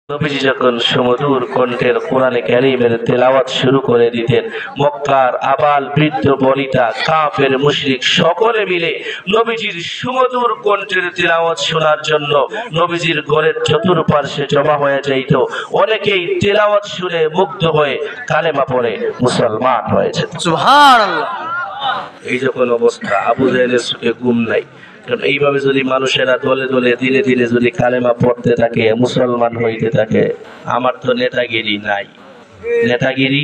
নবীজি যখন সুমধুর কণ্ঠের কোরআনে কারীমের তেলাওয়াত শুরু করে দিতেন, মক্কার আবাল বৃদ্ধ বনিতা কাফের মুশরিক সকলে মিলে নবীজির সুমধুর কণ্ঠের তেলাওয়াত শোনার জন্য নবীজির ঘরের চতুর্পার্শ্বে জমা হয়ে যাইত। অনেকেই তেলাওয়াত শুনে মুগ্ধ হয়ে কালেমা পড়ে মুসলমান হয়েছে। সুবহানাল্লাহ। এই যখন অবস্থা, আবু জাহেলের চোখে ঘুম নাই। কারণ এইভাবে যদি মানুষেরা দলে দলে ধীরে ধীরে যদি কালেমা পড়তে থাকে, মুসলমান হইতে থাকে, আমার তো নেতাগিরি নাই। নেতাগিরি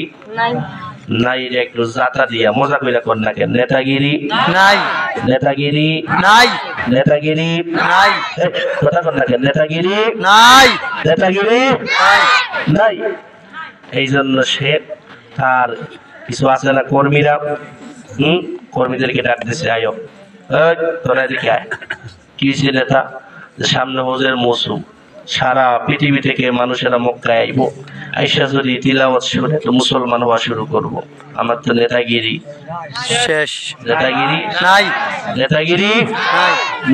নাই, একটু জাতা দিয়া মজা কইরা কর না কেন? নেতাগিরি নাই, নেতাগিরি নাই, নেতাগিরি নাই, কথা কর না কেন? নেতাগিরি নাই, নেতাগিরি নাই। এই জন্য সে তার কিছু আছে না কর্মীরা, কর্মীদেরকে ডাক দিছে, আয়ো তোরা এদিকে আয়। কি নেতা? সামনে হজের মৌসুম, সারা পৃথিবী থেকে মানুষেরা মক্কায় আইব, আইসা যদি তিলাওয়াত শুনে তো মুসলমান হওয়া শুরু করব। আমার তো নেতাগিরি শেষ, নেতাগিরি নাই, নেতাগিরি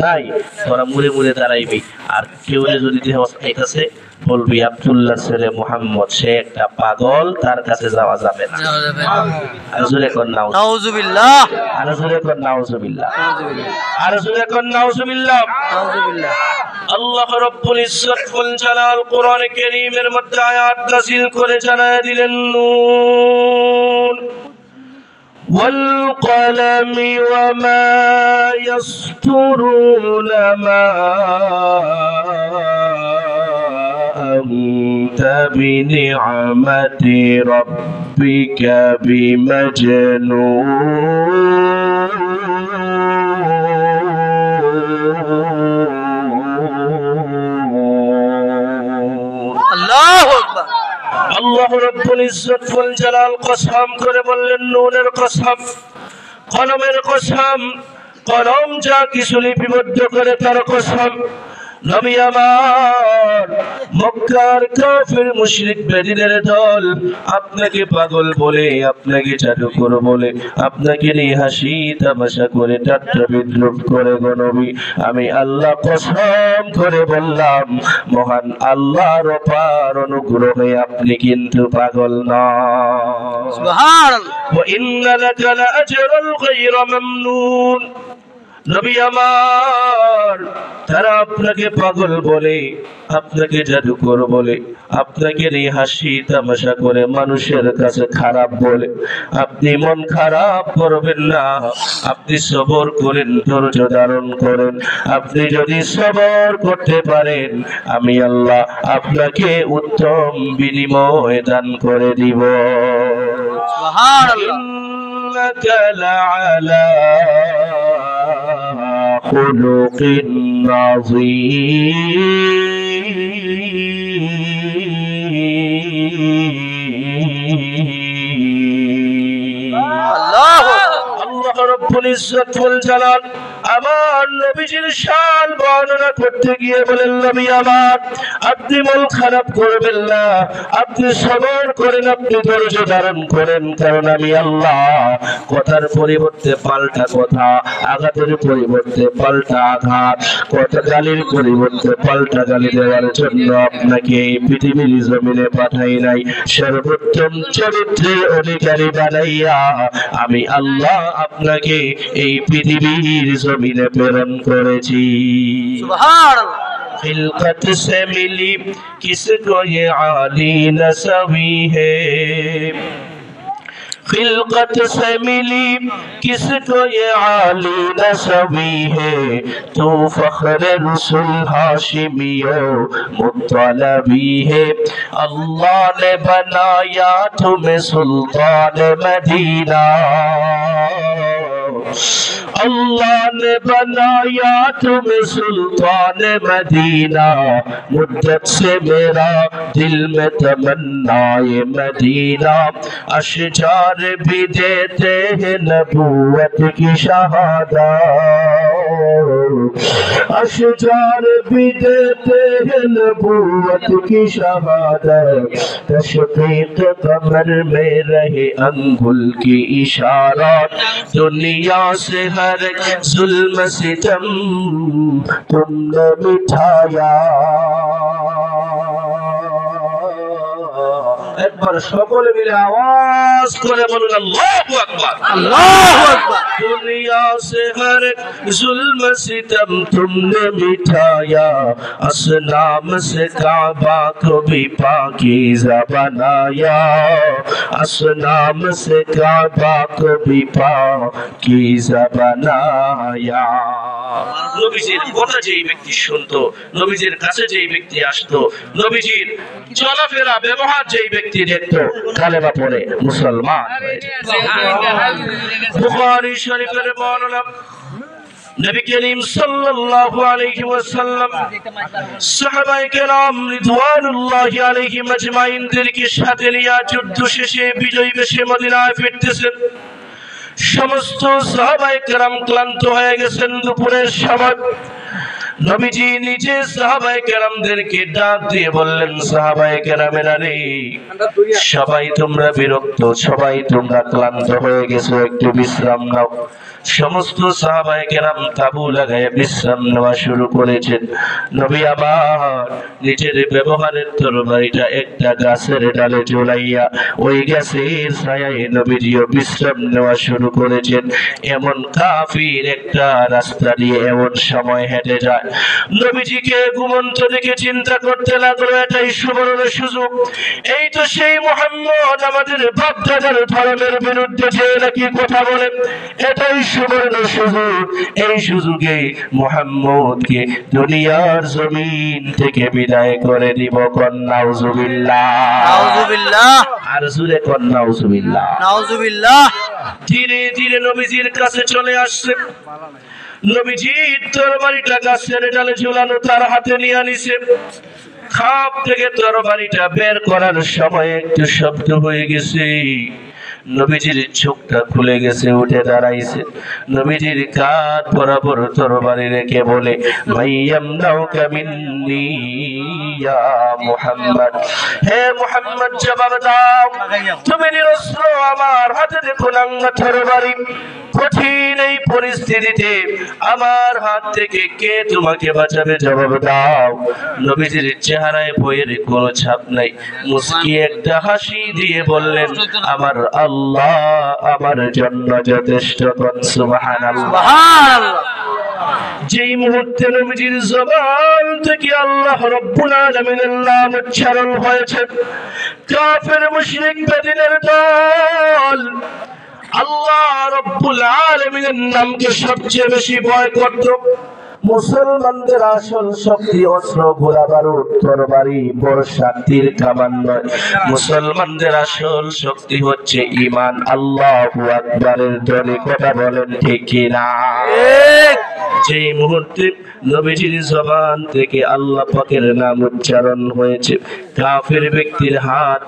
নাই। তোরা মুড়ে মুড়ে দাঁড়াইবি, আর কেউ যদি আইতাছে বলবি আব্দুল্লাহ ছেলে মুহাম্মদ, সে একটা পাগল, তার কাছে যাওয়া যাবে না। আর জোরে কর নাউজুবিল্লাহ, আর জোরে কর নাউজুবিল্লাহ, আর জোরে কর নাউজুবিল্লাহ, নাউজুবিল্লাহ। আল্লাহ রাব্বুল ইজ্জত ওয়াল জালাল কোরআন কারীমের মধ্যে আয়াত নাযিল করে জানায় দিলেন, নুন ওয়াল কলামি ওয়া মা ইয়াসতুরুন মা আনতা বিনি'মাতি রাব্বিকা বিমাজনুন। আল্লাহ রাব্বুল ইজ্জত ওয়াল জালাল কসম করে বললেন, নুনের কসম, কলমের কসম, কলম যা কিছু লিপিবদ্ধ করে তার কসম। নবী আমার, মক্কার কাফির মুশরিক বেদিনের দল আপনাকে পাগল বলে, আপনাকে জাদুকর বলে, আপনাকে নিয়ে হাসি তামাশা করে ঠাট্টা বিদ্রূপ করে গো নবী, আমি আল্লাহ কসম করে বললাম, মহান আল্লাহর অপার অনুগ্রহে আপনি কিন্তু পাগল নন। সুবহানাল্লাহ। ওয়া ইন্না লাকা লাআজরাল গায়রা মামনুন। নবী আমার, তারা আপনাকে পাগল বলে, আপনাকে জাদুকর বলে, আপনাকে নিয়ে হাসি তামাশা করে মানুষের কাছে খারাপ বলে, আপনি মন খারাপ করবেন না, আপনি সবর করেন, ধৈর্য ধারণ করেন। আপনি যদি সবর করতে পারেন, আমি আল্লাহ আপনাকে উত্তম বিনিময় দান করে দিব। সুবহানাল্লাহ। ইন্নাকা লাআলা خلق عظيم। আল্লাহ রাব্বুল ইজ্জত ওয়াল জালাল আমার নবীজির শান বর্ণনা করতে গিয়ে বলেন, নবী আমার, আপনি মন খারাপ করবেন না, আপনি সবর করেন, আপনি ধৈর্য ধারণ করেন, কারণ আমি আল্লাহ কথার পরিবর্তে পাল্টা কথা, আঘাতের পরিবর্তে পাল্টা আঘাত, কথা গালির পরিবর্তে পাল্টা গালি দেওয়ার জন্য আপনাকে এই পৃথিবীর জমিনে পাঠাই নাই, সর্বোত্তম চরিত্রের অধিকারী বানাইয়া আমি আল্লাহ আপনাকে এই পৃথিবীর জমিনে প্রেরণ করেছি। সুবহানাল্লাহ। खिलकत से मिली किसको ये आली नसवी है, खिलकत से मिली किसको ये आली नसवी है, तो फख्र रसूल हाशिमियो मुत्तलबी है, अल्लाह ने बनाया तुम्हें सुल्तान मदीना, अल्लाह ने बनाया तुम्हें सुल्तान मदीना, मुद्दत से मेरा दिल में तमन्नाए मदीना, अशजार भी देते हैं नबूवत की शहादत, अशजार भी देते हैं नबूवत की शहादत, तशकीक कमर में रहे अंगुल की इशारात, दुनिया से हर जुल्म सितम तुमने मिटाया। একবার সকলে মিলে আওয়াজ করে বলুন আল্লাহু আকবার। अल्लाहु अकबर। दुनिया से हर जुल्म सितम तुमने मिटाया, असनाम से काबा को भी पाकीज़ा बनाया, असनाम से काबा को भी पाकीज़ा बनाया। নবীজির কথা যেই ব্যক্তি শুনতো, নবীজির কাছে যেই ব্যক্তি আসতো, নবীজির চলাফেরা ব্যবহার যেই ব্যক্তি দেখতো, কালেমা পড়ে মুসলমান হয়ে যেত। বুখারী শরীফের বর্ণনা, নবী করিম সাল্লাল্লাহু আলাইহি ওয়াসাল্লাম সাহাবায়ে কেরাম রিদওয়ানুল্লাহি আলাইহিম আজমাইনদেরকে সাথে নিয়ে যুদ্ধ শেষে বিজয়ী বেশে মদিনায় ফিরতেছেন। সমস্ত সাহাবায়ে কেরাম ক্লান্ত হয়ে গেছেন। দুপুরের সময় নবীজি নিজে সাহাবায়ে কেরামদেরকে ডাক দিয়ে বললেন, সাহাবায়ে কেরামেরা রে, সবাই তোমরা বিরক্ত, সবাই তোমরা ক্লান্ত হয়ে গেছো, একটু বিশ্রাম নাও। সমস্ত সাহাবায়ে কেরাম তাবু লাগায় বিশ্রাম নেওয়া শুরু করেছেন। নবী আমার নিজের ব্যবহারের তরবারিটা একটা গাছের ডালে ঝুলাইয়া ওই গাছের ছায়ায় নবীজিও বিশ্রাম নেওয়া শুরু করেছেন। এমন কাফির একটা রাস্তা দিয়ে এমন সময় হেঁটে যায়, নবীজিকে ঘুমন্ত দেখে চিন্তা করতে লাগলো, এটাই সুবর্ণ সুযোগ, এই তো সেই মুহাম্মদ আমাদের বাপদাদার ধর্মের বিরুদ্ধে যে নাকি কথা বলে, এটাই সুবর্ণ সুযোগ। এই সুযোগে মুহাম্মদকে দুনিয়ার জমিন থেকে বিদায় করে দিব। নাউজুবিল্লাহ, नाउजुबिल्लाह, আর জোরে কর নাউজুবিল্লাহ। नाउजुबिल्लाह। ধীরে ধীরে নবীজির কাছে চলে আসছে। নবীজির তরবারিটা গাছের ডালে ঝুলানো, তার হাতে নিয়ে নিছে। খাপ থেকে তরবারিটা বের করার সময় একটু শব্দ হয়ে গেছে। নবীজির চোখটা খুলে গেছে, উঠে দাঁড়াইছে। নবীজির কাঁধ বরাবর তরবারি রেখে বলে, মাইয়ামনাউকা মিন্নি ইয়া মুহাম্মদ, হে মুহাম্মদ জবাব দাও, তুমি নিরস্ত্র, আমার হাতে দেখো নাঙ্গা তরবারি। কঠিন এই পরিস্থিতিতে আমার হাত থেকে কে তোমাকে বাঁচাবে, জবাব দাও। নবীজির চেহারায় ভয়ের কোনো ছাপ নাই, মুস্কি একটা হাসি দিয়ে বললেন, আমার আল্লাহ আমার জন্য যথেষ্ট। সুবহানাল্লাহ। যেই মুহূর্তে নবীজির জবান থেকে আল্লাহ রাব্বুল আলামিনের নাম উচ্চারণ হয়েছে, কাফের মুশরিক বেদিনের দল আল্লাহ রাব্বুল আলামিনের নামকে সবচেয়ে বেশি ভয় করত। মুসলমানদের আসল শক্তি অস্ত্র, গোলা বারুদ, তরবারি, বর্শা, তীর, কামান নয়। মুসলমানদের আসল শক্তি হচ্ছে ঈমান। আল্লাহু আকবারের ধ্বনি, কথা বলেন ঠিক কিনা? যেই মুহূর্তে নবীজির জবান থেকে আল্লাহ পাকের নাম উচ্চারণ হয়েছে, কাফের ব্যক্তির হাত